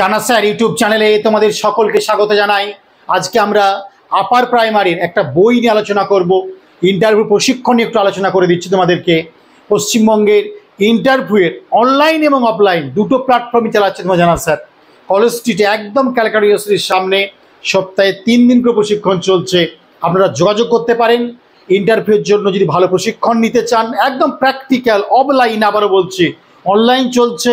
জানা sir YouTube চ্যানেলে তোমাদের সকলকে স্বাগত জানাই। আজকে আমরা আপার প্রাইমারির একটা বই নিয়ে আলোচনা করব। ইন্টারভিউ প্রশিক্ষণ নিয়ে একটু আলোচনা করে দিচ্ছি তোমাদেরকে। পশ্চিমবঙ্গের ইন্টারভিউয়ের অনলাইন এবং অফলাইন দুটো প্ল্যাটফর্মই চালাচ্ছে তোমার জানা স্যার। কলেজ স্ট্রিটে একদম ক্যালকাটা ইউনিভার্সিটির সামনে সপ্তাহে 3 দিন করে প্রশিক্ষণ চলছে। আপনারা যোগাযোগ করতে পারেন ইন্টারভিউয়ের জন্য। যদি ভালো প্রশিক্ষণ নিতে চান, একদম প্র্যাকটিক্যাল, অফলাইন, আবারও বলছি অনলাইন চলছে।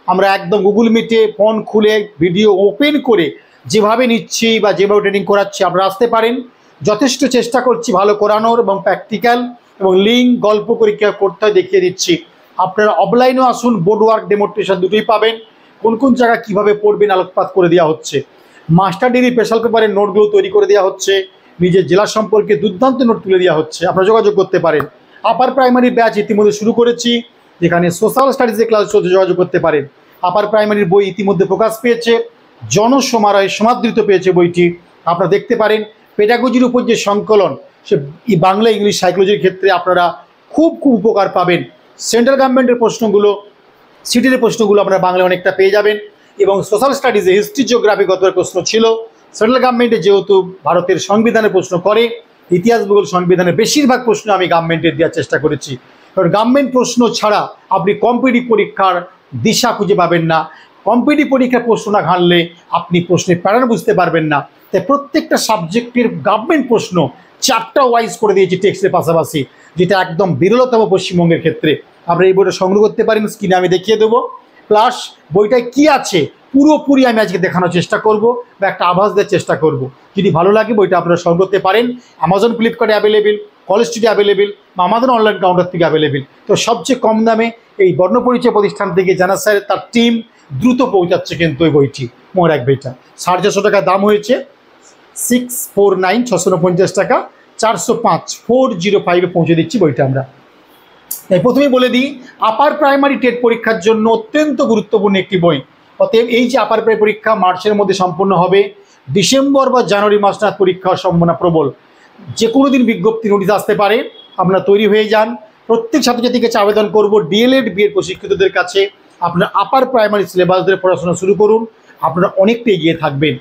আমরা একদম গুগল মিটে ফোন খুলে ভিডিও ওপেন করে যেভাবে নিচ্ছি বা যেভাবে ট্রেনিং করাচ্ছি আপনারা আসতে পারেন। যথেষ্ট চেষ্টা করছি ভালো করানোর এবং প্র্যাকটিক্যাল এবং লিঙ্ক গল্প করে কী করতে হয় দেখিয়ে দিচ্ছি। আপনারা অফলাইনেও আসুন, বোর্ড ওয়ার্ক, ডেমনস্ট্রেশন দুটোই পাবেন। কোন কোন জায়গা কীভাবে পড়বেন আলোকপাত করে দেওয়া হচ্ছে। মাস্টার ডিগ্রি স্পেশাল পেপারের নোটগুলো তৈরি করে দেওয়া হচ্ছে। নিজের জেলা সম্পর্কে দুর্দান্ত নোট তুলে দেওয়া হচ্ছে। আপনারা যোগাযোগ করতে পারেন। আপার প্রাইমারি ব্যাচ ইতিমধ্যে শুরু করেছি, যেখানে সোশ্যাল স্টাডিজের ক্লাস চলছে, যোগাযোগ করতে পারেন। আপার প্রাইমারির বই ইতিমধ্যে প্রকাশ পেয়েছে, জনসমারোহে সমাদৃত পেয়েছে বইটি। আপনারা দেখতে পারেন পেডাগজির উপর যে সংকলন, সে বাংলা, ইংলিশ, সাইকোলজির ক্ষেত্রে আপনারা খুব উপকার পাবেন। সেন্ট্রাল গভর্নমেন্টের প্রশ্নগুলো, সিটির প্রশ্নগুলো আপনারা বাংলায় অনেকটা পেয়ে যাবেন। এবং সোশ্যাল স্টাডিজে হিস্ট্রি, জিওগ্রাফি গতবার প্রশ্ন ছিল। সেন্ট্রাল গভর্নমেন্টে যেহেতু ভারতের সংবিধানের প্রশ্ন করে, ইতিহাস, ভূগোল, সংবিধানের বেশিরভাগ প্রশ্ন আমি গভর্নমেন্টের দেওয়ার চেষ্টা করেছি। কারণ গভর্নমেন্ট প্রশ্ন ছাড়া আপনি কম্পিটিটিভ পরীক্ষার দিশা খুঁজে পাবেন না। কম্পিটিটিভ পরীক্ষার প্রশ্ন না ঘাঁটলে আপনি প্রশ্নের প্যাটার্ন বুঝতে পারবেন না। তাই প্রত্যেকটা সাবজেক্টের গভর্নমেন্ট প্রশ্ন চ্যাপ্টার ওয়াইজ করে দিয়েছি টেক্সটের পাশাপাশি, যেটা একদম বিরলতম পশ্চিমবঙ্গের ক্ষেত্রে। আপনারা এই বইটা সংগ্রহ করতে পারেন, স্ক্রিনে আমি দেখিয়ে দেবো। প্লাস বইটায় কী আছে পুরোপুরি আমি আজকে দেখানোর চেষ্টা করব বা একটা আভাস দেওয়ার চেষ্টা করব। যদি ভালো লাগে বইটা আপনারা সংগ্রহ করতে পারেন। অ্যামাজন, ফ্লিপকার্টে অ্যাভেলেবেল, কলেজ স্ট্রিটে অ্যাভেলেবেল বা আমাদের অনলাইন কাউন্টার থেকে অ্যাভেলেবেল। তো সবচেয়ে কম দামে এই বর্ণপরিচয় প্রতিষ্ঠান থেকে জানা স্যার তার টিম দ্রুত পৌঁছাচ্ছে কিন্তু ওই বইটি। মনে রাখবে এটা 450 টাকা দাম হয়েছে। 649 649 টাকা, 405 405 পৌঁছে দিচ্ছি বইটা আমরা। তাই প্রথমেই বলে দিই, আপার প্রাইমারি টেট পরীক্ষার জন্য অত্যন্ত গুরুত্বপূর্ণ একটি বই। অতএব এই যে আপার প্রাইমারি পরীক্ষা মার্চের মধ্যে সম্পন্ন হবে, ডিসেম্বর বা জানুয়ারি মাস নাগাদ পরীক্ষা হওয়ার সম্ভাবনা প্রবল। যে কোনো দিন বিজ্ঞপ্তি নোটিশ আসতে পারে, আপনারা তৈরি হয়ে যান। প্রত্যেক ছাত্রছাত্রীকে আবেদন করব, ডিএলএড, বিএড প্রশিক্ষিতদের কাছে আপনারা আপার প্রাইমারি সিলেবাস ধরে পড়াশোনা শুরু করুন। আপনারা অনেকটা এগিয়ে থাকবেন।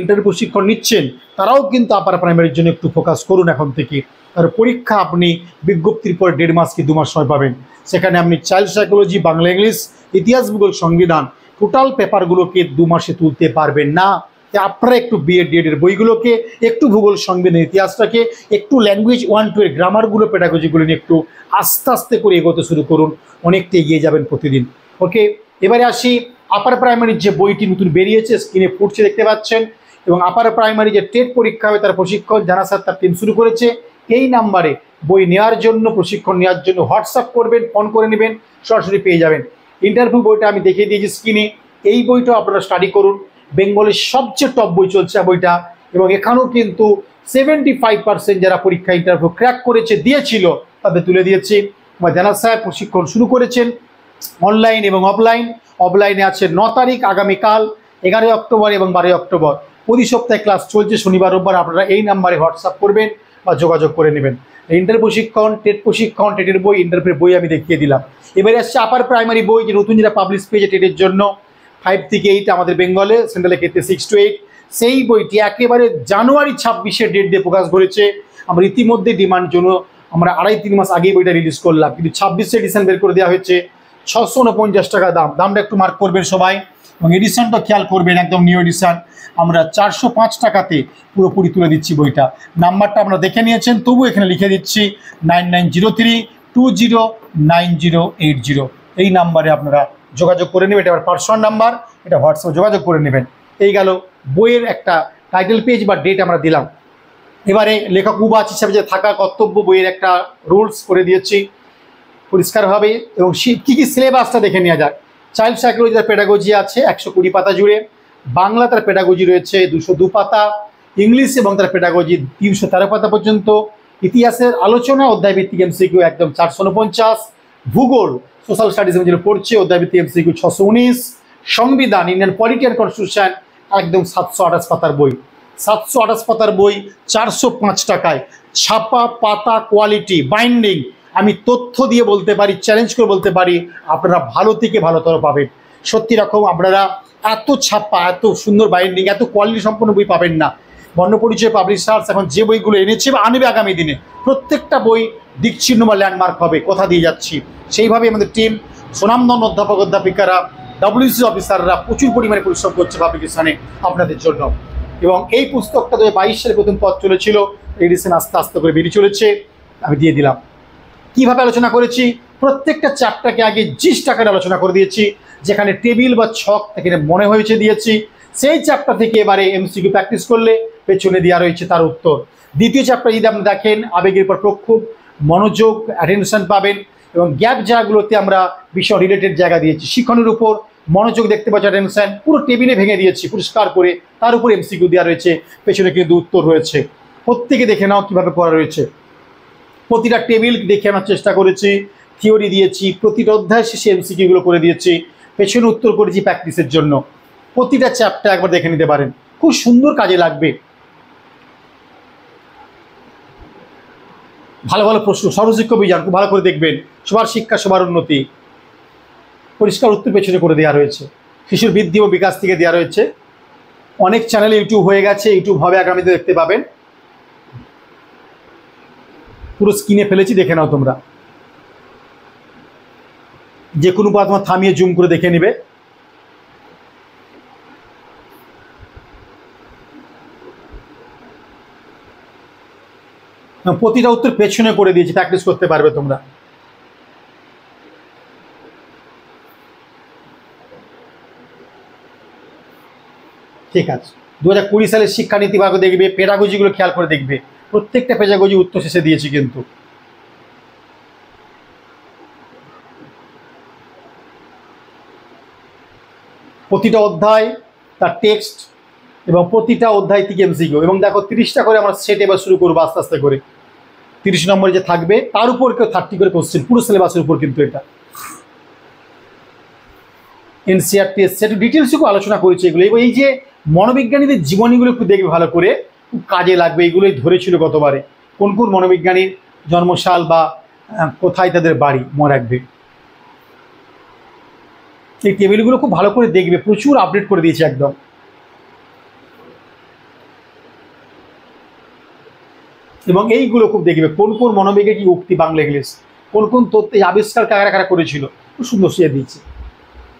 ইন্টারভিউ প্রশিক্ষণ নিচ্ছেন, তারাও কিন্তু আপার প্রাইমারির জন্য একটু ফোকাস করুন এখন থেকে। আর পরীক্ষা আপনি বিজ্ঞপ্তির পরে 1.5 মাস কি 2 মাস সময় পাবেন। সেখানে আপনি চাইল্ড সাইকোলজি, বাংলা, ইংলিশ, ইতিহাস, ভূগোল, সংবিধান টোটাল পেপারগুলোকে 2 মাসে তুলতে পারবেন না। আপনারা একটু বিএড, ডিএডের বইগুলোকে, একটু ভূগোল, সংবিধান, ইতিহাসটাকে, একটু ল্যাঙ্গুয়েজ 1-2 এর গ্রামারগুলো, পেডাগজিগুলো নিয়ে একটু আস্তে আস্তে করে এগোতে শুরু করুন। অনেকটা এগিয়ে যাবেন প্রতিদিন। ওকে, এবারে আসি আপার প্রাইমারির যে বইটি নতুন বেরিয়েছে, স্ক্রিনে ফুটছে দেখতে পাচ্ছেন। এবং আপার প্রাইমারি যে টেট পরীক্ষা হবে তার প্রশিক্ষণ জানা স্যার তার টিম শুরু করেছে। এই নাম্বারে বই নেওয়ার জন্য, প্রশিক্ষণ নেওয়ার জন্য হোয়াটসঅ্যাপ করবেন, ফোন করে নেবেন, সরাসরি পেয়ে যাবেন। ইন্টারভিউ বইটা আমি দেখিয়ে দিয়েছি স্ক্রিনে। এই বইটাও আপনারা স্টাডি করুন। বেঙ্গলের সবচেয়ে টপ বই চলছে বইটা। এবং এখানেও কিন্তু 75% যারা পরীক্ষা ইন্টারভিউ ক্র্যাক করেছে, দিয়েছিল, তাদের তুলে দিয়েছি। বা জানা স্যার প্রশিক্ষণ শুরু করেছেন অনলাইন এবং অফলাইন। অফলাইনে আছে 9 তারিখ আগামীকাল, 11 অক্টোবর এবং 12 অক্টোবর। প্রতি সপ্তাহে ক্লাস চলছে শনিবার, রোববার। আপনারা এই নাম্বারে হোয়াটসঅ্যাপ করবেন বা যোগাযোগ করে নেবেন। ইন্টার প্রশিক্ষণ, টেট প্রশিক্ষণ, টেটের বই, ইন্টারভিউর বই আমি দেখিয়ে দিলাম। এবারে আসছে আপার প্রাইমারি বই, যে নতুন যেটা পাবলিশ পেয়েছে টেটের জন্য, 5 থেকে 8 আমাদের বেঙ্গলে, সেন্ট্রালের ক্ষেত্রে 6 to 8। সেই বইটি একেবারে জানুয়ারি 26-এর ডেট দিয়ে প্রকাশ করেছে। আমরা ইতিমধ্যে ডিমান্ড জন্য আমরা 2.5-3 মাস আগেই বইটা রিলিজ করলাম, কিন্তু 26 এডিশন বের করে দেওয়া হয়েছে। 649 টাকা দাম। দামটা একটু মার্ক করবেন সবাই এবং এডিশনটা খেয়াল করবেন, একদম নিউ এডিশন। আমরা 405 টাকাতে পুরোপুরি তুলে দিচ্ছি বইটা। নাম্বারটা আপনারা দেখে নিয়েছেন, তবু এখানে লিখে দিচ্ছি 9903209080। এই নাম্বারে আপনারা যোগাযোগ করে নেবেন। এটা আমার পার্সোনাল নাম্বার, এটা হোয়াটসঅ্যাপে যোগাযোগ করে নেবেন। এই গেল বইয়ের একটা টাইটেল পেজ বা ডেট আমরা দিলাম। এবারে লেখক উবাচ হিসাবে যে থাকা কর্তব্য, বইয়ের একটা রুলস করে দিয়েছি পরিষ্কারভাবে। এবং কী কী সিলেবাসটা দেখে নেওয়া যাক। চাইল্ড সাইকোলজি তার পেডাগজি আছে 120 পাতা জুড়ে। বাংলা তার পেডাগজি রয়েছে 202 পাতা। ইংলিশ এবং তার পেডাগজি 313 পাতা পর্যন্ত। ইতিহাসের আলোচনা অধ্যায়ভিত্তিক এমসিকিউ একদম 449। ভূগোল, সোশ্যাল স্টাডিজ যেগুলো পড়ছে, অধ্যায়ভিত্তিক এমসিকিউ 619। সংবিধান, ইন্ডিয়ান পলিটি অ্যান্ড কনস্টিটিউশন একদম 728 পাতার বই। 728 পাতার বই 405 টাকায়। ছাপা, পাতা, কোয়ালিটি, বাইন্ডিং, আমি তথ্য দিয়ে বলতে পারি, চ্যালেঞ্জ করে বলতে পারি, আপনারা ভালো থেকে ভালোতর পাবেন। সত্যি রকম আপনারা এত ছাপা, এত সুন্দর বাইন্ডিং, এত কোয়ালিটি সম্পন্ন বই পাবেন না। বর্ণপরিচয় পাবলিশার্স এখন যে বইগুলো এনেছে বা আনবে আগামী দিনে, প্রত্যেকটা বই দিকচিহ্ন বা ল্যান্ডমার্ক হবে, কোথা দিয়ে যাচ্ছি। সেইভাবে আমাদের টিম, সুনামধন্য অধ্যাপক অধ্যাপিকারা, WC অফিসাররা প্রচুর পরিমাণে পরিশ্রম করছে পাবলিকেশনে আপনাদের জন্য। এবং এই পুস্তকটা 2022 সালে প্রথম পথ চলেছিল, এডিশন আস্তে আস্তে করে বেরিয়ে চলেছে, আমি দিয়ে দিলাম। কীভাবে আলোচনা করেছি, প্রত্যেকটা চ্যাপ্টারকে আগে জিস টাকার আলোচনা করে দিয়েছি, যেখানে টেবিল বা ছক এখানে মনে হয়েছে দিয়েছি। সেই চ্যাপ্টার থেকে এবারে MCQ প্র্যাকটিস করলে পেছনে দেওয়া রয়েছে তার উত্তর। দ্বিতীয় চ্যাপ্টার যদি আপনি দেখেন, আবেগের পর প্রক্ষোভ, মনোযোগ, অ্যাটেনশন পাবেন। এবং গ্যাপ জায়গাগুলোতে আমরা বিষয় রিলেটেড জায়গা দিয়েছি। শিক্ষণের উপর মনোযোগ দেখতে পাচ্ছি, অ্যাটেনশন পুরো টেবিলে ভেঙে দিয়েছি পরিষ্কার করে, তার উপর MCQ দেওয়া রয়েছে, পেছনে কিন্তু উত্তর রয়েছে। প্রত্যেকে দেখে নাও কীভাবে করা রয়েছে। প্রতিটা টেবিল দেখে আনার চেষ্টা করেছি, থিওরি দিয়েছি, প্রতিটা অধ্যায় শেষে MCQগুলো করে দিয়েছি, পেছনে উত্তর করেছি প্র্যাকটিসের জন্য। প্রতিটা চ্যাপ্টার একবার দেখে নিতে পারেন, খুব সুন্দর কাজে লাগবে। ভালো ভালো প্রশ্ন, সর্বশিক্ষা অভিযান খুব ভালো করে দেখবেন, সবার শিক্ষা সবার উন্নতি, পরিষ্কার উত্তর পেছনে করে দেওয়া রয়েছে। শিশুর বৃদ্ধি ও বিকাশ থেকে দেওয়া রয়েছে। অনেক চ্যানেলে ইউটিউব হয়ে গেছে, ইউটিউব হবে আগামীতে, দেখতে পাবেন। পুরো স্ক্রিনে ফেলেছি, দেখে নাও তোমরা। যে কোনো পা তোমার থামিয়ে জুম করে দেখে নিবে। প্রতিটা উত্তর পেছনে করে দিয়েছি, প্র্যাকটিস করতে পারবে তোমরা। ঠিক আছে, 2020 সালের শিক্ষানীতি ভাগ দেখবে, পেডাগজিগুলো খেয়াল করে দেখবে, প্রত্যেকটা পেডাগজি উত্তর শেষে দিয়েছি কিন্তু। প্রতিটা অধ্যায় তার টেক্সট এবং প্রতিটা অধ্যায় থেকে MCQ। এবং দেখো 30টা করে আমরা সেট এবার শুরু করবো আস্তে আস্তে করে। 30 নম্বরে যে থাকবে তার উপর কেউ 30 করে কোশ্চেন, পুরো সিলেবাসের উপর কিন্তু এটা। NCERT সেট ডিটেলসে খুব আলোচনা করেছি এগুলো। এবং এই যে মনোবিজ্ঞানীদের জীবনীগুলো একটু দেখবে ভালো করে, খুব কাজে লাগবে। এগুলোই ধরেছিল গতবারে, কোন কোন মনোবিজ্ঞানীর জন্মসাল বা কোথায় তাদের বাড়ি মনে রাখবে। এই টেবিলগুলো খুব ভালো করে দেখবে, প্রচুর আপডেট করে দিয়েছে একদম। এবং এইগুলো খুব দেখবে, কোন কোন মনোবিজ্ঞে কি উক্তি, বাংলা ইংলিশ, কোন কোন তথ্য আবিষ্কার কারা কারা করেছিল, খুব সুন্দর শিখে দিয়েছে।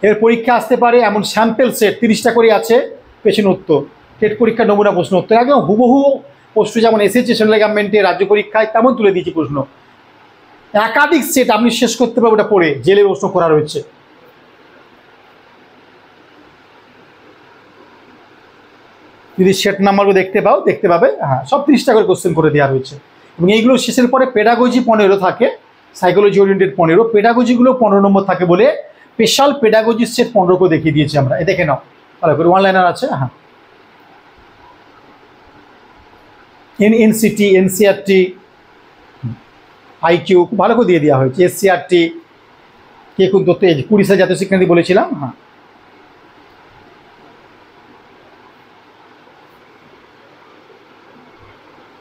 এর পরীক্ষা আসতে পারে এমন স্যাম্পেল সেট 30টা করে আছে, পেছনে উত্তর। টেট পরীক্ষার নমুনা প্রশ্ন উত্তর একদম হুবহু প্রশ্ন যেমন এসেছে সেন্ট্রাল গভর্নমেন্টের রাজ্য পরীক্ষায়, তেমন তুলে দিয়েছি প্রশ্ন। একাধিক সেট আপনি শেষ করতে পারবেন ওটা পড়ে, জেলে প্রশ্ন করা রয়েছে। যদি সেট নাম্বারগুলো দেখতে পাবে, হ্যাঁ, সব 30টা করে কোশ্চেন করে দেওয়া রয়েছে। এবং এইগুলো শেষের পরে পেডাগজি 15 থাকে, সাইকোলজি ওরিয়েন্টেড 15, পেডাগজিগুলো 15 নম্বর থাকে বলে স্পেশাল পেডাগজি সেট 15 করে দেখিয়ে দিয়েছি আমরা। এ দেখে নাও ভালো করে, অনলাইনার আছে। হ্যাঁ, NCT, NCERT, IQ খুব ভালো করে দিয়ে দেওয়া হয়েছে। SCRT কে কোন তথ্য, 20 সালে জাতীয় শিক্ষানীতি বলেছিলাম। হ্যাঁ,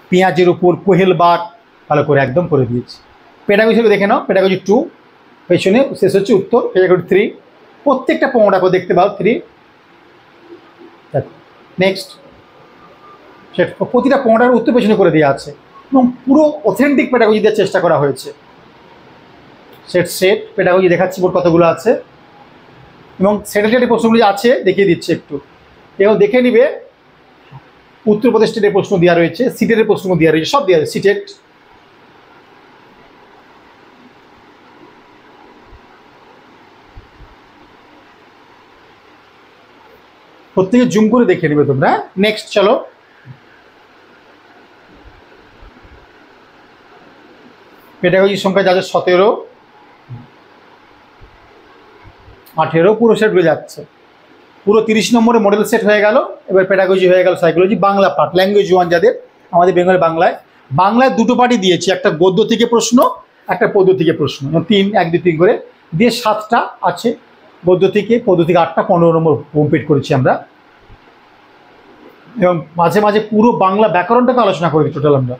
পেঁয়াজের উপর কোহেলবাগ ভালো করে একদম করে দিয়েছি। পেডাগজি দেখে নাও, পেডাগজি 2 পেছনে শেষ হচ্ছে উত্তর, পেডাগজি 3 প্রত্যেকটা 15টা করে দেখতে পাও। 3 দেখো, নেক্সট সেট প্রতিটা 15টার উত্তর পেছনে করে দেওয়া আছে এবং পুরো অথেন্টিক পেডাগজি দেওয়ার চেষ্টা করা হয়েছে। সেট পেডাগজি দেখাচ্ছি মোট কতগুলো আছে এবং সেটের প্রশ্নগুলি আছে দেখিয়ে দিচ্ছে একটু, এবং দেখে নিবে। উত্তরপ্রদেশ স্টেটের প্রশ্ন দেওয়া রয়েছে, সিটেটের প্রশ্ন দেওয়া রয়েছে, সব দেওয়া রয়েছে। সিটেট প্রত্যেকে জুম করে দেখে নেবে তোমরা। নেক্সট চলো, পেডাগজির সংখ্যা যাচ্ছে 17, 18 পুরো সেটগুলো যাচ্ছে। পুরো 30 নম্বরে মডেল সেট হয়ে গেল। এবার পেডাগজি হয়ে গেল, সাইকোলজি, বাংলা পার্ট, ল্যাঙ্গুয়েজ 1 যাদের, আমাদের বেঙ্গলি বাংলায় 2টো পার্টই দিয়েছি, একটা গদ্য থেকে প্রশ্ন, একটা পদ্য থেকে প্রশ্ন, 3, 1, 2, 3 করে দিয়ে 7টা আছে গদ্য থেকে, পদ্য থেকে 8টা, 15 নম্বর কমপ্লিট করেছি আমরা। এবং মাঝে মাঝে পুরো বাংলা ব্যাকরণটাকে আলোচনা করেছি টোটাল আমরা।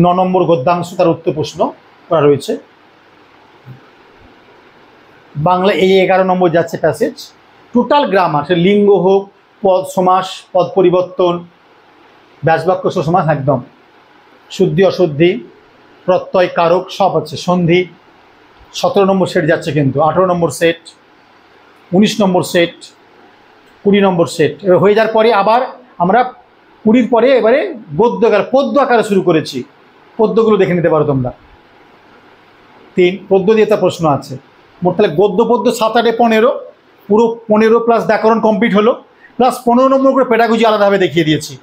9 নম্বর গদ্যাংশ, তার উত্তর প্রশ্ন করা রয়েছে। বাংলা এই 11 নম্বর যাচ্ছে প্যাসেজ। টোটাল গ্রামার, সে লিঙ্গ হোক, পদ সমাস, পদ পরিবর্তন, ব্যাসবাক্য সমাস, একদম শুদ্ধি অশুদ্ধি, প্রত্যয় কারক সব আছে, সন্ধি। 17 নম্বর সেট যাচ্ছে কিন্তু, 18 নম্বর সেট, 19 নম্বর সেট, 20 নম্বর সেট। এবার হয়ে যাওয়ার পরে আবার আমরা 20 পরে এবারে গদ্য আকার পদ্য আকারে শুরু করেছি। পদ্যগুলো দেখে নিতে পারো তোমরা। 3 পদ্য দিয়ে একটা প্রশ্ন আছে। মোট তাহলে গদ্য পদ্য 7 8 15, পুরো 15 প্লাস ব্যাকরণ কমপ্লিট হলো, প্লাস 15 নম্বর করে পেডাগজি আলাদাভাবে দেখিয়ে দিয়েছি।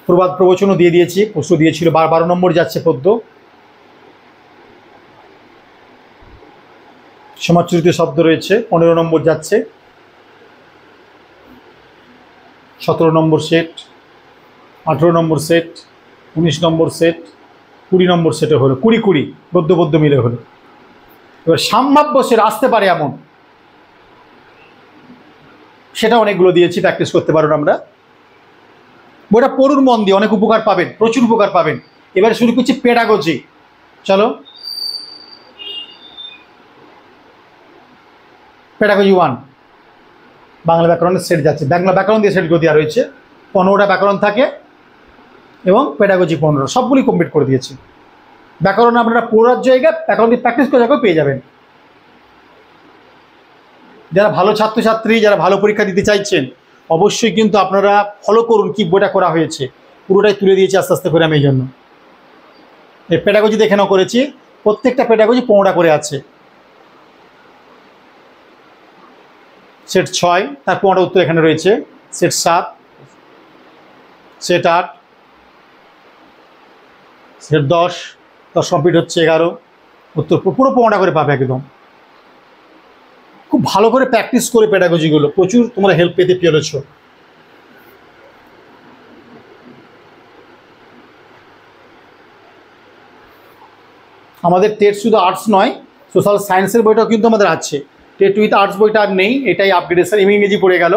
প্রবাদ প্রবচনও দিয়ে দিয়েছি, প্রশ্ন দিয়েছিল। 12 নম্বর যাচ্ছে পদ্য। সমাজচরিত শব্দ রয়েছে, 15 নম্বর যাচ্ছে। 17 নম্বর সেট, 18 নম্বর সেট, 19 নম্বর সেট, 20 নম্বর সেটে হলো। 20 20 গদ্য পদ্য মিলে হলো। এবার সম্ভাব্য সেট আসতে পারে এমন, সেটা অনেকগুলো দিয়েছি, প্র্যাকটিস করতে পারো আমরা। বইটা পড়ুন মন দিয়ে, অনেক উপকার পাবেন, প্রচুর উপকার পাবেন। এবারে শুরু করছি পেডাগজি। চলো, পেডাগজি 1 বাংলা ব্যাকরণের সেট যাচ্ছে। বাংলা ব্যাকরণ দিয়ে সেটগুলো দেওয়া রয়েছে, 15টা ব্যাকরণ থাকে এবং পেডাগজি 15, সবগুলি কমপ্লিট করে দিয়েছি। ব্যাকরণ আপনারা পড়ার জায়গায় ব্যাকরণ দিয়ে প্র্যাকটিস করে জায়গায় পেয়ে যাবেন। যারা ভালো ছাত্রছাত্রী, যারা ভালো পরীক্ষা দিতে চাইছেন, অবশ্যই কিন্তু আপনারা ফলো করুন কি বইটা করা হয়েছে। পুরোটাই তুলে দিয়েছি আস্তে আস্তে করে আমি। এই জন্য এই পেডাগজি দেখে নাও করেছি। প্রত্যেকটা পেডাগজি 15টা করে আছে। সেট 6, তার 15টা উত্তর এখানে রয়েছে। সেট 7, সেট 8, সেট 10 কমপ্লিট হচ্ছে। 11 উত্তর পুরো 15টা করে পাবে একদম। খুব ভালো করে প্র্যাকটিস করে পেডাগজিগুলো, প্রচুর তোমরা হেল্প পেতে পেরেছ। আমাদের টেট শুধু আর্টস নয়, সোশ্যাল সায়েন্সের বইটাও কিন্তু আমাদের আছে। টেট উইথ আর্টস বইটা আর নেই, এটাই আপগ্রেডেশন। ইংরেজি পড়ে গেল।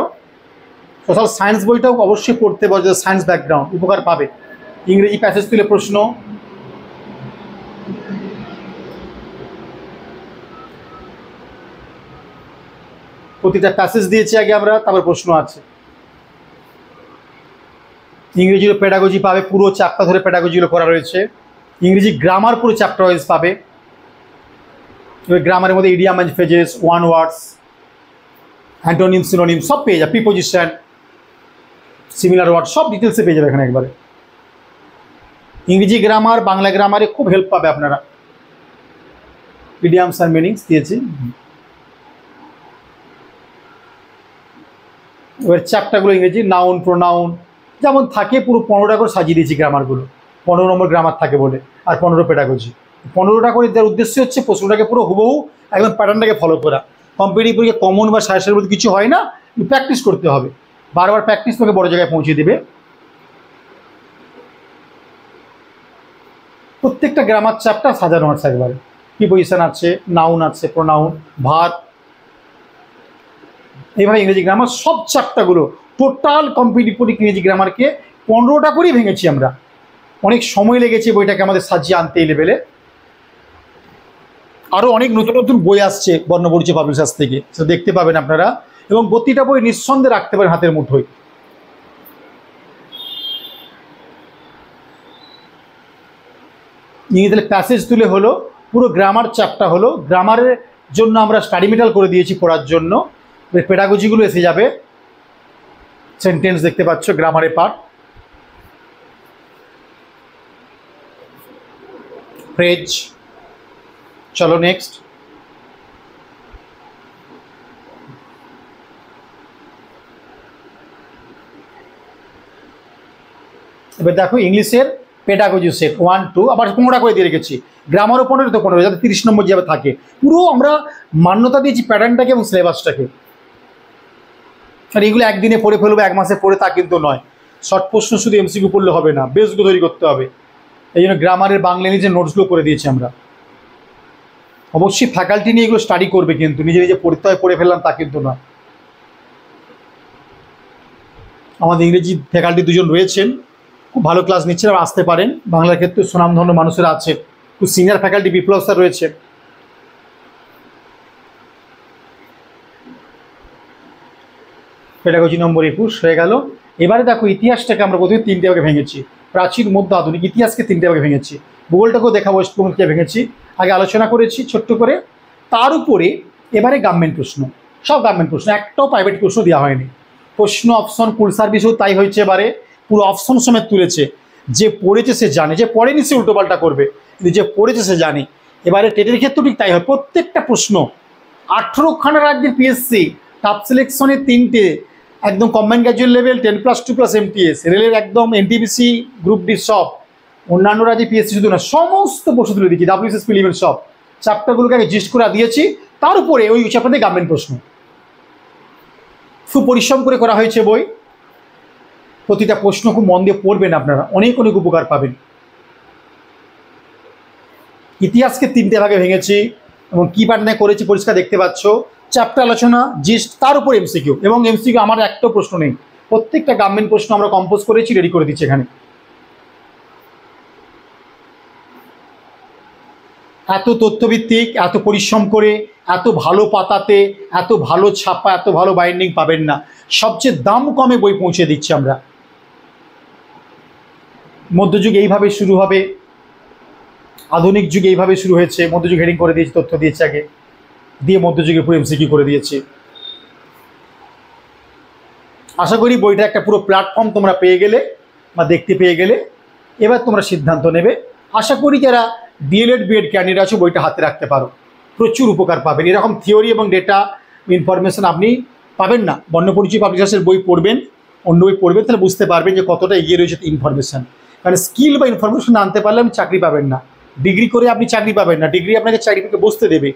সোশ্যাল সায়েন্স বইটাও অবশ্যই পড়তে পারো, যাদের সায়েন্স ব্যাকগ্রাউন্ড, উপকার পাবে। ইংরেজি প্যাসেজ তুলে প্রশ্ন, প্রতিটা প্যাসেজ দিয়েছি আগে আমরা, তারপর প্রশ্ন আছে। ইংরেজিরও পেডাগজি পাবে, পুরো চ্যাপ্টার ধরে পেডাগজিগুলো করা রয়েছে। ইংরেজি গ্রামার পুরো চ্যাপ্টার ওয়াইজ পাবে। এবার গ্রামারের মধ্যে idiom and phrases, one words, antonym synonym সব পেয়ে যাবে, প্রিপোজিশন, সিমিলার ওয়ার্ড সব ডিটেলসে পেয়ে যাবে এখানে একবারে। ইংরেজি গ্রামার, বাংলা গ্রামারে খুব হেল্প পাবে আপনারা। ইডিয়ামস অ্যান্ড মিনিংস দিয়েছি। এবার চ্যাপ্টারগুলো ইংরেজি নাউন প্রোনাউন যেমন থাকে পুরো 15টা করে সাজিয়ে দিয়েছি গ্রামারগুলো। 15 নম্বর গ্রামার থাকে বলে, আর 15 পেডাগজি। 15টা করে দেওয়ার উদ্দেশ্য হচ্ছে প্রশ্নটাকে পুরো হুবহু একদম প্যাটার্নটাকে ফলো করা। কম্পিটিটিভ পরীক্ষা কমন বা সায়েন্সের মধ্যে কিছু হয় না, প্র্যাকটিস করতে হবে। বারবার প্র্যাকটিস তোকে বড় জায়গায় পৌঁছে দেবে। প্রত্যেকটা গ্রামার চ্যাপ্টার সাজানো আছে একবারে। প্রিপোজিশন আছে, নাউন আছে, প্রোনাউন, ভার্ব। এইভাবে ইংরেজি গ্রামার সব চ্যাপ্টারগুলো টোটাল কম্পিটিটিভ পরীক্ষা ইংরেজি গ্রামারকে 15টা করেই ভেঙেছি আমরা। অনেক সময় লেগেছে বইটাকে আমাদের সাজিয়ে আনতে এই লেভেলে। আরও অনেক নতুন নতুন বই আসছে বর্ণপরিচয় পাবলিশার্স থেকে, সেটা দেখতে পাবেন আপনারা। এবং প্রতিটা বই নিঃসন্দেহে রাখতে পারেন হাতের মুঠোয়। ইংরেজিতে প্যাসেজ তুলে হলো, পুরো গ্রামার চ্যাপ্টার হলো। গ্রামারের জন্য আমরা স্টাডি মেটাল করে দিয়েছি পড়ার জন্য। পেডাগজিগুলো এসে যাবে। সেন্টেন্স দেখতে পাচ্ছ, গ্রামারের পার্ট, ফ্রেজ। চলো নেক্সট। এবার দেখো ইংলিশের পেডাগজি সেট 1 2 আবার 15টা করে দিয়ে রেখেছি। গ্রামারও 15 তো 15, যাতে 30 নম্বর যেভাবে থাকে। পুরো আমরা মান্যতা দিয়েছি প্যাটার্নটাকে এবং সিলেবাসটাকে। আর এগুলো একদিনে পড়ে ফেলবো, এক মাসে পড়ে তা কিন্তু নয়। শর্ট প্রশ্ন শুধু এমসিকিউ পড়লে হবে না, বেসগুলো তৈরি করতে হবে। এই জন্য গ্রামারের বাংলা নিজের নোটসগুলো করে দিয়েছি আমরা। অবশ্যই ফ্যাকাল্টি নিয়ে এগুলো স্টাডি করবে, কিন্তু নিজে নিজে পড়তে হয় পড়ে ফেললাম তা কিন্তু নয়। আমাদের ইংরেজি ফ্যাকাল্টি 2জন রয়েছেন, খুব ভালো ক্লাস নিচ্ছেন, আসতে পারেন। বাংলার ক্ষেত্রে সুনামধন্য মানুষেরা আছে, খুব সিনিয়র ফ্যাকাল্টি বিপ্লব স্যার রয়েছে। পেডাগজি নম্বর 21 হয়ে গেল। এবারে দেখো ইতিহাসটাকে আমরা প্রথমে 3টে ভাগে ভেঙেছি, প্রাচীন, মধ্য, আধুনিক। ইতিহাসকে 3টে ভাগে ভেঙেছি, ভূগোলটাকেও দেখাবো ওয়েস্টবেঙ্গলকে ভেঙেছি, আগে আলোচনা করেছি ছোট্ট করে। তার উপরে এবারে গভর্নমেন্ট প্রশ্ন, সব গভর্নমেন্ট প্রশ্ন, একটাও প্রাইভেট প্রশ্ন দেওয়া হয়নি। প্রশ্ন অপশন ফুল সার্ভিসও তাই হয়েছে, এবারে পুরো অপশন সমেত তুলেছে। যে পড়েছে সে জানে, যে পড়েনি সে উল্টোপাল্টা করবে, কিন্তু যে পড়েছে সে জানে। এবারে টেটের ক্ষেত্রেও ঠিক তাই হয়, প্রত্যেকটা প্রশ্ন 18খানা রাজ্যের পিএসসি টপ সিলেকশনে 3টে একদম কম্বাইন্ড গ্র্যাজুয়েট লেভেল 10+2+ MTS, রেলের একদম এনটিপিসি গ্রুপ ডি সব, অন্যান্য রাজ্যে পিএসসি শুধু না, সমস্ত প্রশ্ন তুলে দিচ্ছি, WSS প্রিলিমিনারি সব চ্যাপ্টারগুলোকে আগে জিস্ট করে দিয়েছি। তার উপরে ওই চ্যাপ্টারে গভর্নমেন্ট প্রশ্ন খুব পরিশ্রম করে করা হয়েছে বই। প্রতিটা প্রশ্ন খুব মন দিয়ে পড়বেন, আপনারা অনেক অনেক উপকার পাবেন। ইতিহাসকে 3টে ভাগে ভেঙেছি এবং কী প্যাটার্নে করেছি পরিষ্কার দেখতে পাচ্ছ। চ্যাপ্টার আলোচনা, জিস্ট, তার উপর এমসিকিউ, এবং এমসিকিউ আমার একটাও প্রশ্ন নেই, প্রত্যেকটা গভর্নমেন্ট প্রশ্ন আমরা কম্পোজ করেছি, রেডি করে দিচ্ছি এখানে। এত তথ্যভিত্তিক, এত পরিশ্রম করে, এত ভালো পাতাতে, এত ভালো ছাপা, এত ভালো বাইন্ডিং পাবেন না। সবচেয়ে দাম কমে বই পৌঁছে দিচ্ছি আমরা। মধ্যযুগ এইভাবে শুরু হবে, আধুনিক যুগ এইভাবে শুরু হয়েছে। মধ্যযুগ হেডিং করে দিয়েছি, তথ্য দিয়েছি আগে, দিয়ে মধ্যযুগে পুরো এমসিকিউ করে দিয়েছি। আশা করি বইটা একটা পুরো প্ল্যাটফর্ম তোমরা পেয়ে গেলে বা দেখতে পেয়ে গেলে। এবার তোমরা সিদ্ধান্ত নেবে। আশা করি যারা ডিএলএড বিএড ক্যান্ডিডেট আছো বইটা হাতে রাখতে পারো, প্রচুর উপকার পাবেন। এরকম থিওরি এবং ডেটা ইনফরমেশন আপনি পাবেন না। বর্ণপরিচয় পাবলিশার্সের বই পড়বেন, অন্য বই পড়বেন, তাহলে বুঝতে পারবেন যে কতটা এগিয়ে রয়েছে ইনফরমেশন। কারণ স্কিল বা ইনফরমেশন আনতে পারলে আপনি চাকরি পাবেন না, ডিগ্রি করে আপনি চাকরি পাবেন না। ডিগ্রি আপনাকে চাকরিকে বসতে দেবে,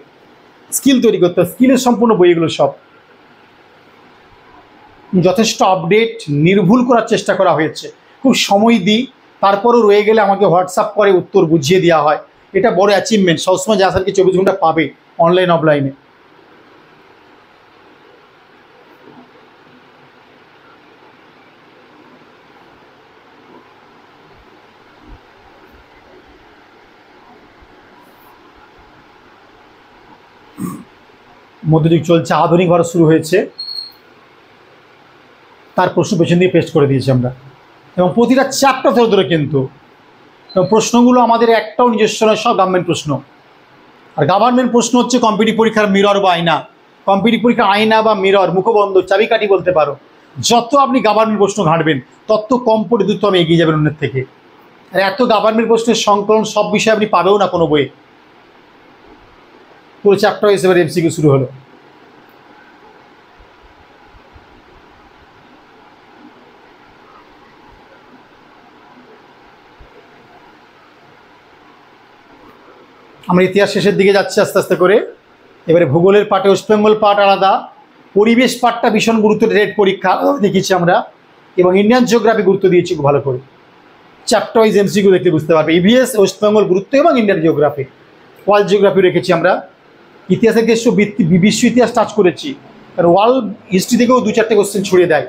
স্কিল তৈরি করতে হবে। স্কিলের সম্পূর্ণ বই এগুলো সব। যথেষ্ট আপডেট, নির্ভুল করার চেষ্টা করা হয়েছে। খুব সময় দিই, তারপরও রয়ে গেলে আমাকে হোয়াটসঅ্যাপ করে উত্তর বুঝিয়ে দেওয়া হয়। এটা বড় অ্যাচিভমেন্ট। সবসময় যা স্যারকে 24 ঘন্টা পাবে অনলাইন অফলাইনে। মধ্যযুগ চলছে, আধুনিক ভারত শুরু হয়েছে, তার প্রশ্ন পেছন দিয়ে পেস্ট করে দিয়েছি আমরা, এবং প্রতিটা চ্যাপ্টার ধরে ধরে কিন্তু। এবং প্রশ্নগুলো আমাদের একটাও নিজস্ব নয়, সব গভর্নমেন্ট প্রশ্ন। আর গভর্নমেন্ট প্রশ্ন হচ্ছে কম্পিটিটিভ পরীক্ষার মিরর বা আয়না। কম্পিটিটিভ পরীক্ষার আয়না বা মিরর, মুখবন্ধ, চাবিকাঠি বলতে পারো। যত আপনি গভর্নমেন্ট প্রশ্ন ঘাঁটবেন তত কম পড়ে দ্রুত আমি এগিয়ে যাবেন অন্যের থেকে। আর এত গভর্নমেন্ট প্রশ্নের সংকলন সব বিষয়ে আপনি পাবেও না কোনো বইয়ে। পুরো চ্যাপ্টার হিসেবে এমসিকিউ শুরু হলো। আমরা ইতিহাস শেষের দিকে যাচ্ছি আস্তে আস্তে করে। এবারে ভূগোলের পার্টে ওয়েস্টবেঙ্গল পার্ট আলাদা, পরিবেশ পার্টটা ভীষণ গুরুত্ব, রেট পরীক্ষা দেখিয়েছি আমরা, এবং ইন্ডিয়ান জিওগ্রাফি গুরুত্ব দিয়েছি খুব ভালো করে। চ্যাপ্টার ওয়াইজ এমসিকিউ দেখতে বুঝতে পারবে। ইভিএস, ওয়েস্টবেঙ্গল গুরুত্ব এবং ইন্ডিয়ান জিওগ্রাফি, ওয়ার্ল্ড জিওগ্রাফি রেখেছি আমরা। ইতিহাসের কিছু বিশ্ব ইতিহাস টাচ করেছি, আর ওয়ার্ল্ড হিস্ট্রি থেকেও 2-4টে কোশ্চেন ছড়িয়ে দেয়।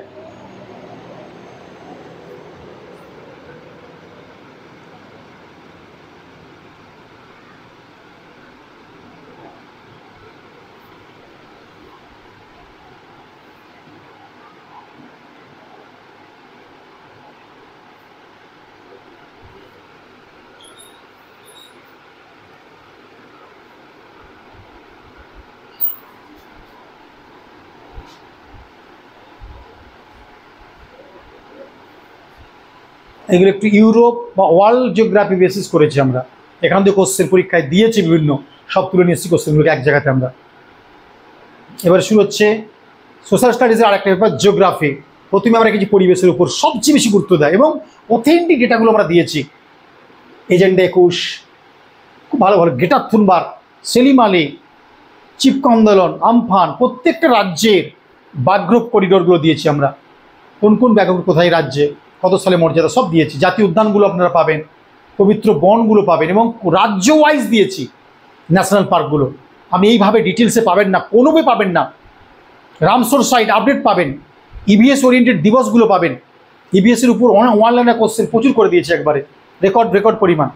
এগুলো একটু ইউরোপ বা ওয়ার্ল্ড জিওগ্রাফি বেসিস করেছি আমরা। এখান থেকে কোশ্চেন পরীক্ষায় দিয়েছি বিভিন্ন, সব তুলে নিয়ে এসেছি কোশ্চেনগুলোকে এক জায়গাতে আমরা। এবার শুরু হচ্ছে সোশ্যাল স্টাডিজের আরেকটা ব্যাপার, জিওগ্রাফি। প্রথমে আমরা কিছু পরিবেশের উপর সবচেয়ে বেশি গুরুত্ব দেয়, এবং অথেন্টিক ডেটাগুলো আমরা দিয়েছি। এজেন্ডা 21, খুব ভালো ভালো, গ্রেটার থুনবার্গ, সেলিম আলী, চিপকো আন্দোলন, আমফান, প্রত্যেকটা রাজ্যের বাগ্রোভ করিডোরগুলো দিয়েছি আমরা। কোন কোন ব্যাঘ্র কোথায় রাজ্যে কত সালে মর্যাদা সব দিয়েছি। জাতীয় উদ্যানগুলো আপনারা পাবেন, পবিত্র বনগুলো পাবেন, এবং রাজ্য ওয়াইজ দিয়েছি ন্যাশনাল পার্কগুলো। আমি এইভাবে ডিটেলসে পাবেন না, কোনো বই পাবেন না। রামসর সাইট আপডেট পাবেন, ইভিএস ওরিয়েন্টেড দিবসগুলো পাবেন, ইবিএসের উপর ওয়ান লাইনার কোশ্চেন প্রচুর করে দিয়েছে, একবারে রেকর্ড পরিমাণ।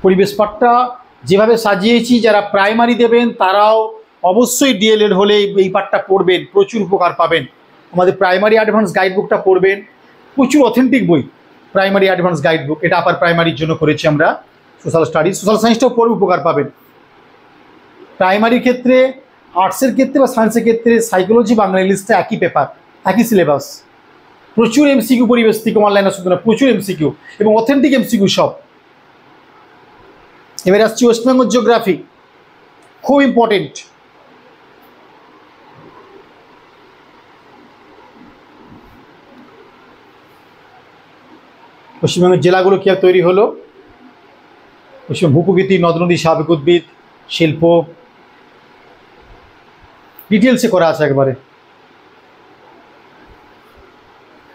পরিবেশ পাঠটা যেভাবে সাজিয়েছি, যারা প্রাইমারি দেবেন তারাও অবশ্যই ডিএলএড হলে এই পাঠটা পড়বেন, প্রচুর উপকার পাবেন। আমাদের প্রাইমারি অ্যাডভান্স গাইড বুকটা পড়বেন, প্রচুর অথেন্টিক বই প্রাইমারি অ্যাডভান্স গাইড বুক, এটা আপার প্রাইমারির জন্য করেছি আমরা। সোশ্যাল স্টাডিজ, সোশ্যাল সায়েন্সটাও পড়ে উপকার পাবেন। প্রাইমারির ক্ষেত্রে, আর্টসের ক্ষেত্রে বা সায়েন্সের ক্ষেত্রে সাইকোলজি, বাংলা, ইংলিশটা একই পেপার, একই সিলেবাস, প্রচুর এমসিকিউ পরিবেশ থেকে অনলাইনে শুধু না, প্রচুর এমসিকিউ এবং অথেন্টিক এমসিকিউ সব। এবারে আসছি ওয়েস্টবেঙ্গল জিওগ্রাফি, খুব ইম্পর্টেন্ট। পশ্চিমবঙ্গের জেলাগুলো কীভাবে তৈরি হলো, পশ্চিমবঙ্গ ভূপ্রকৃতি, নদ নদী, স্বাভাবিক উদ্ভিদ, শিল্প, ডিটেলসে করা আছে একবারে।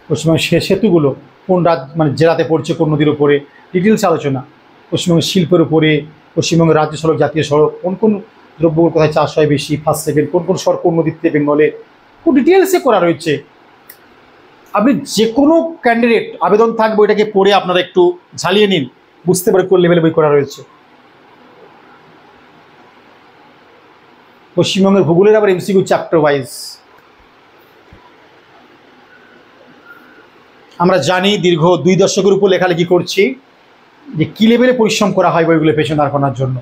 পশ্চিমবঙ্গের সেতুগুলো কোন মানে জেলাতে পড়ছে, কোন নদীর উপরে, ডিটেলস আলোচনা। পশ্চিমবঙ্গের শিল্পের উপরে, পশ্চিমবঙ্গের রাজ্য সড়ক, জাতীয় সড়ক, কোন কোন দ্রব্যগুলো কোথায় চাষ হয় বেশি, ফার্স্ট সেকেন্ড, কোন কোন সড়ক কোন নদীতে, বেঙ্গলে, খুব ডিটেলসে করা রয়েছে। আপনি যে কোনো ক্যান্ডিডেট আবেদন থাকবে, ওইটাকে পড়ে আপনারা একটু ঝালিয়ে নিন, বুঝতে পারে কোন লেভেলে বই করা রয়েছে। পশ্চিমবঙ্গের ভূগোলের আবার এমসিকিউ চ্যাপ্টার ওয়াইজ। আমরা জানি দীর্ঘ 2 দশকের উপর লেখালেখি করছি যে কী লেভেলে পরিশ্রম করা হয় বইগুলো পেছনে দাঁড় করানোর জন্য।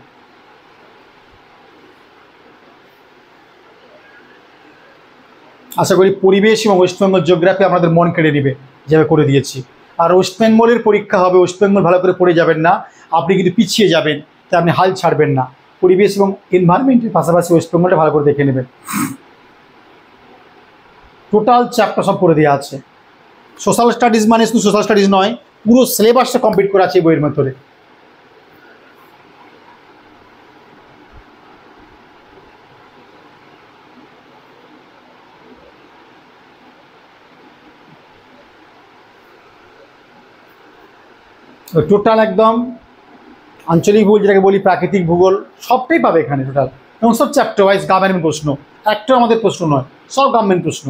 আশা করি পরিবেশ এবং ওয়েস্টবেঙ্গল জিওগ্রাফি আপনাদের মন কেড়ে নেবে, যেভাবে করে দিয়েছি। আর ওয়েস্টবেঙ্গলের পরীক্ষা হবে, ওয়েস্টবেঙ্গল ভালো করে পড়ে যাবেন না, আপনি কিন্তু পিছিয়ে যাবেন, তাই আপনি হাল ছাড়বেন না। পরিবেশ এবং এনভায়রনমেন্টের পাশাপাশি ওয়েস্টবেঙ্গলটা ভালো করে দেখে নেবেন। টোটাল চ্যাপ্টার সব করে দেওয়া আছে। সোশ্যাল স্টাডিজ মানে শুধু সোশ্যাল স্টাডিজ নয়, পুরো সিলেবাসটা কমপ্লিট করা আছে এই বইয়ের মধ্যে। টোটাল একদম আঞ্চলিক ভূগোল, যেটাকে বলি প্রাকৃতিক ভূগোল, সবটাই পাবে এখানে টোটাল, এবং সব চ্যাপ্টার ওয়াইজ গভর্নমেন্ট প্রশ্ন, একটা আমাদের প্রশ্ন নয়, সব গভর্নমেন্ট প্রশ্ন।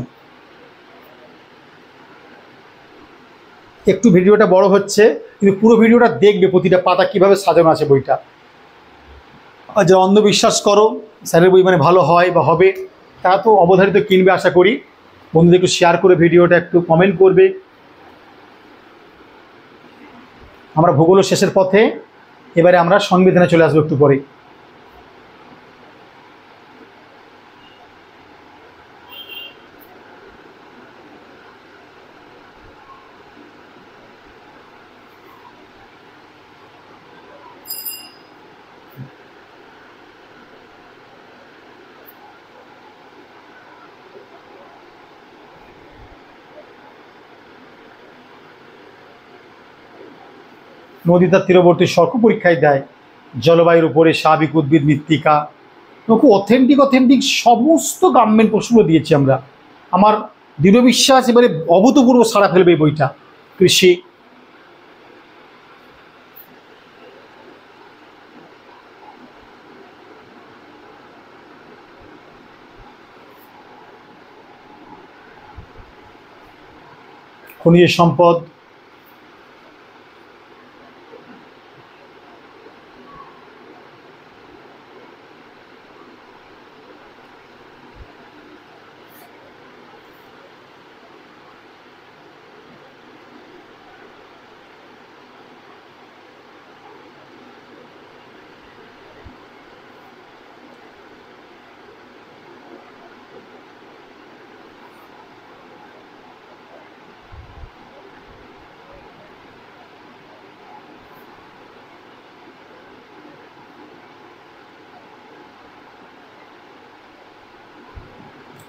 একটু ভিডিওটা বড় হচ্ছে, কিন্তু পুরো ভিডিওটা দেখবে, প্রতিটা পাতা কীভাবে সাজানো আছে বইটা। আর যারা অন্ধবিশ্বাস করো স্যারের বই মানে ভালো হয় বা হবে, তারা তো অবধারিত কিনবে আশা করি। বন্ধুদের একটু শেয়ার করে ভিডিওটা, একটু কমেন্ট করবে। আমরা ভূগোল শেষের পথে, এবারে আমরা সংবিধানে চলে আসবো একটু পরে। নদী তার তীরবর্তী সর্ক পরীক্ষায় দেয়, জলবায়ুর উপরে, স্বাভাবিক উদ্ভিদ, মৃত্তিকা, খুব অথেন্টিক সমস্ত গভর্নমেন্ট প্রশ্নগুলো দিয়েছি আমরা। আমার দৃঢ় বিশ্বাস এবারে অভূতপূর্ব সাড়া ফেলবে এই বইটা। কৃষি, খনিজ সম্পদ,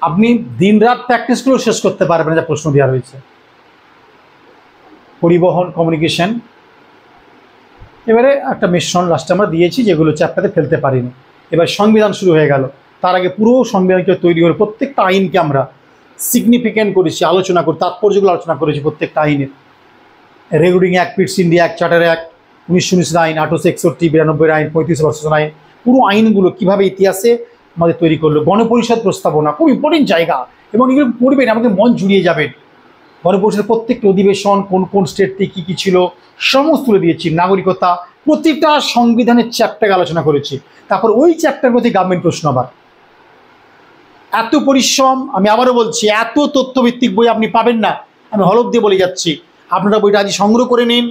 আপনি দিনরাত প্র্যাকটিস করেও শেষ করতে পারবেন যা প্রশ্ন দেওয়া রয়েছে। পরিবহন, কমিউনিকেশন, এবারে একটা মিশ্রণ লাস্টে আমরা দিয়েছি যেগুলো চ্যাপ্টারে ফেলতে পারিনি। এবার সংবিধান শুরু হয়ে গেল, তার আগে পুরো সংবিধানকে তৈরি করে প্রত্যেকটা আইনকে আমরা সিগনিফিক্যান্ট করেছি, আলোচনা করে তাৎপর্যগুলো আলোচনা করেছি প্রত্যেকটা আইনের। Regulating act, পিটস India act, charter act, 1919 আইন, 1861, 92 আইন, 35 আইন, পুরো আইনগুলো কীভাবে ইতিহাসে আমাদের তৈরি করলো। গণপরিষদ প্রস্তাবনা খুব ইম্পর্টেন্ট জায়গা, এবং এগুলো পড়বেন, আমাদের মন জুড়িয়ে যাবেন। গণপরিষদের প্রত্যেকটা অধিবেশন কোন কোন স্টেটে কী কী ছিল সমস্ত তুলে দিয়েছি। নাগরিকতা, প্রতিটা সংবিধানের চ্যাপ্টারকে আলোচনা করেছি। তারপর ওই চ্যাপ্টার প্রতি গভর্নমেন্ট প্রশ্ন। আবার এত পরিশ্রম, আমি আবারও বলছি, এত তথ্যভিত্তিক বই আপনি পাবেন না, আমি হলফ দিয়ে বলে যাচ্ছি। আপনারা বইটা আজ সংগ্রহ করে নিন,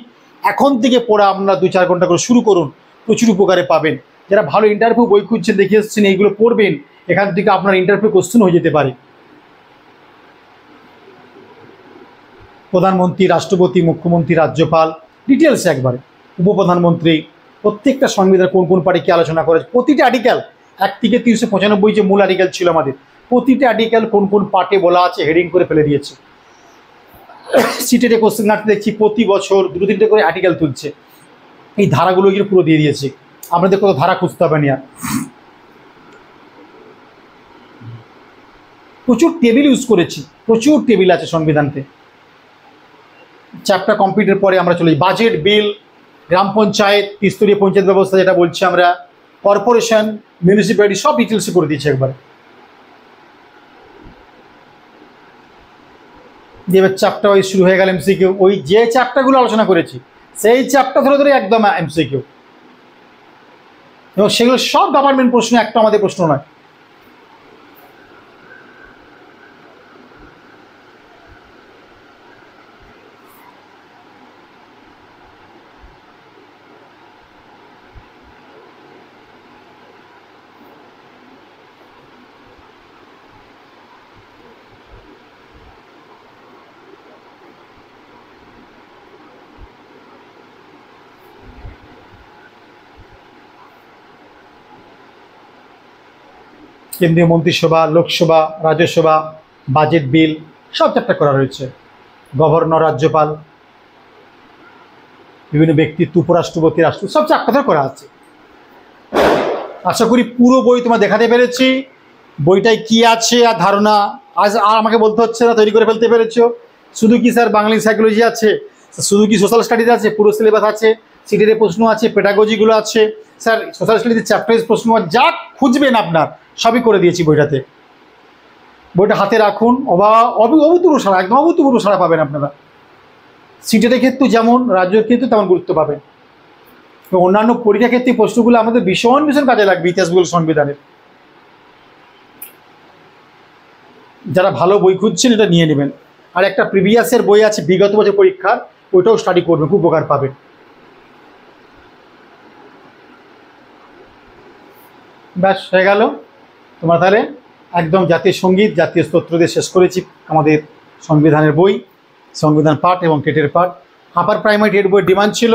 এখন থেকে পড়া আপনারা 2-4 ঘন্টা করে শুরু করুন, প্রচুর উপকারে পাবেন। যারা ভালো ইন্টারভিউ বই খুঁজছেন, দেখে এসছেন, এইগুলো পড়বেন, এখান থেকে আপনার ইন্টারভিউ কোশ্চেন হয়ে যেতে পারে। প্রধানমন্ত্রী, রাষ্ট্রপতি, মুখ্যমন্ত্রী, রাজ্যপাল, ডিটেলস একবারে, উপপ্রধানমন্ত্রী, প্রত্যেকটা সংবিধান কোন কোন পার্টি কী আলোচনা করেছে, প্রতিটা আর্টিকেল 1 থেকে 395 যে মূল আর্টিকেল ছিল আমাদের, প্রতিটা আর্টিকেল কোন কোন পার্টে বলা আছে হেডিং করে ফেলে দিয়েছে। সিটেটে কোশ্চেন ঘাটতে দেখছি প্রতি বছর 2-3টে করে আর্টিকেল তুলছে, এই ধারাগুলো গিয়ে পুরো দিয়ে দিয়েছে। আপনাদের কোনো ধারা খুঁজতে হবে না। প্রচুর টেবিল ইউজ করেছি, প্রচুর টেবিল আছে সংবিধানতে। চ্যাপ্টার কমপ্লিটের পরে আমরা চলে বাজেট, বিল, গ্রাম পঞ্চায়েত, ত্রিস্তরীয় পঞ্চায়েত ব্যবস্থা যেটা বলছি আমরা, কর্পোরেশন, মিউনিসিপ্যালিটি, সব ডিটেলসে করে দিয়েছি একবার। এবার চ্যাপ্টার ওই শুরু হয়ে গেল এমসিকিউ। ওই যে চ্যাপ্টারগুলো আলোচনা করেছি সেই চ্যাপ্টার ধরে ধরে একদম এমসিকিউ, এবং সেগুলো সব গভর্নমেন্ট প্রশ্ন, একটা আমাদের প্রশ্ন নয়। কেন্দ্রীয় মন্ত্রিসভা, লোকসভা, রাজ্যসভা, বাজেট, বিল, সব চ্যাপ্টার করা রয়েছে। গভর্নর, রাজ্যপাল, বিভিন্ন ব্যক্তিত্ব, উপরাষ্ট্রপতি, রাষ্ট্রপতি, সব চ্যাপ্টার করা আছে। আশা করি পুরো বই তোমার দেখাতে পেরেছি, বইটায় কি আছে আর ধারণা আজ আর আমাকে বলতে হচ্ছে না, তৈরি করে ফেলতে পেরেছো। শুধু কি স্যার বাঙালি সাইকোলজি আছে, শুধু কি সোশ্যাল স্টাডিজ আছে, পুরো সিলেবাস আছে, সিটের প্রশ্ন আছে, পেডাগজিগুলো আছে, স্যার সোশ্যাল স্টাডিজের চ্যাপ্টার প্রশ্ন যা খুঁজবেন আপনার সবই করে দিয়েছি বইটাতে। বইটা হাতে রাখুন, অভূতপূর্ব সারা, একদম অভূতপূর্ব সারা পাবেন আপনারা। সিটের ক্ষেত্রে যেমন, রাজ্যের ক্ষেত্রে তেমন গুরুত্ব পাবেন, এবং অন্যান্য পরীক্ষা ক্ষেত্রে প্রশ্নগুলো আমাদের ভীষণ ভীষণ কাজে লাগবে ইতিহাসগুলো, সংবিধানের। যারা ভালো বই খুঁজছেন এটা নিয়ে নেবেন। আর একটা প্রিভিয়াসের বই আছে বিগত বছর পরীক্ষার, ওইটাও স্টাডি করবেন, খুব উপকার পাবেন। ব্যাস হয়ে গেল তোমার। তাহলে একদম জাতীয় সঙ্গীত, জাতীয় স্তোত্র দিয়ে শেষ করেছি আমাদের সংবিধানের বই, সংবিধান পাঠ এবং টেটের পাঠ। আপার প্রাইমারি টেট বইয়ের ডিমান্ড ছিল,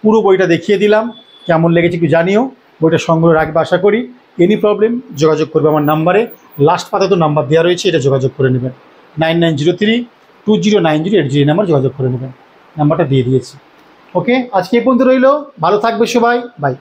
পুরো বইটা দেখিয়ে দিলাম, কেমন লেগেছে একটু জানিও। বইটা সংগ্রহ রাখবে আশা করি। এনি প্রবলেম যোগাযোগ করবে আমার নাম্বারে, লাস্ট পাতা তো নাম্বার দেওয়া রয়েছে, এটা যোগাযোগ করে নেবেন। 9903209080 নাম্বার যোগাযোগ করে নেবেন, নাম্বারটা দিয়ে দিয়েছি। ওকে, আজকে এই পর্যন্ত রইল, ভালো থাকবে সবাই, বাই।